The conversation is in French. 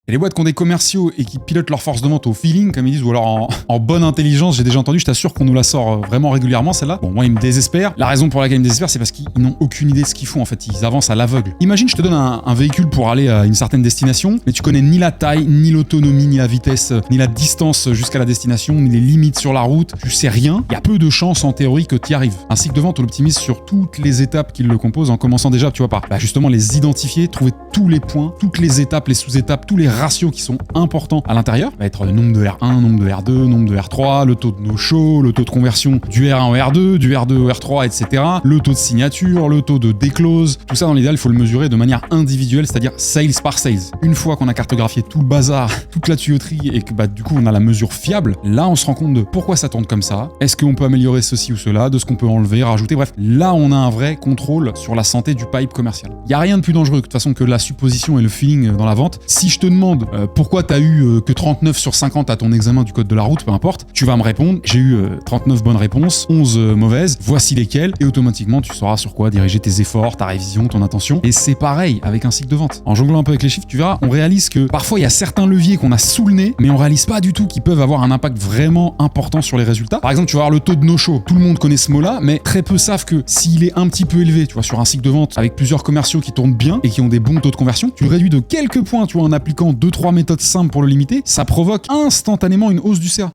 Et les boîtes qui ont des commerciaux et qui pilotent leur force de vente au feeling, comme ils disent, ou alors en bonne intelligence, j'ai déjà entendu, je t'assure qu'on nous la sort vraiment régulièrement celle-là. Bon, moi ils me désespèrent. La raison pour laquelle ils me désespèrent, c'est parce qu'ils n'ont aucune idée de ce qu'ils font en fait, ils avancent à l'aveugle. Imagine, je te donne un véhicule pour aller à une certaine destination, mais tu connais ni la taille, ni l'autonomie, ni la vitesse, ni la distance jusqu'à la destination, ni les limites sur la route, tu sais rien. Il y a peu de chances en théorie que tu y arrives. Un cycle de vente, on l'optimise sur toutes les étapes qui le composent, en commençant déjà, tu vois, par justement les identifier, trouver tous les points, toutes les étapes, les sous-étapes, tous les ratios qui sont importants à l'intérieur. Ça va être le nombre de R1, nombre de R2, nombre de R3, le taux de no-show, le taux de conversion du R1 au R2, du R2 au R3, etc. Le taux de signature, le taux de déclose. Tout ça, dans l'idéal, il faut le mesurer de manière individuelle, c'est-à-dire sales par sales. Une fois qu'on a cartographié tout le bazar, toute la tuyauterie et que du coup on a la mesure fiable, là on se rend compte de pourquoi ça tourne comme ça, est-ce qu'on peut améliorer ceci ou cela, de ce qu'on peut enlever, rajouter, bref. Là on a un vrai contrôle sur la santé du pipe commercial. Il n'y a rien de plus dangereux de toute façon que la supposition et le feeling dans la vente. Si je te demande pourquoi tu as eu que 39 sur 50 à ton examen du code de la route, peu importe, tu vas me répondre, j'ai eu 39 bonnes réponses, 11 mauvaises, voici lesquelles, et automatiquement tu sauras sur quoi diriger tes efforts, ta révision, ton attention. Et c'est pareil avec un cycle de vente. En jonglant un peu avec les chiffres, tu verras, on réalise que parfois il y a certains leviers qu'on a sous le nez, mais on réalise pas du tout qu'ils peuvent avoir un impact vraiment important sur les résultats. Par exemple, tu vas avoir le taux de no-show. Tout le monde connaît ce mot-là, mais très peu savent que s'il est un petit peu élevé, tu vois, sur un cycle de vente avec plusieurs commerciaux qui tournent bien et qui ont des bons taux de conversion, tu le réduis de quelques points, tu vois, en appliquant 2-3 méthodes simples pour le limiter, ça provoque instantanément une hausse du CA.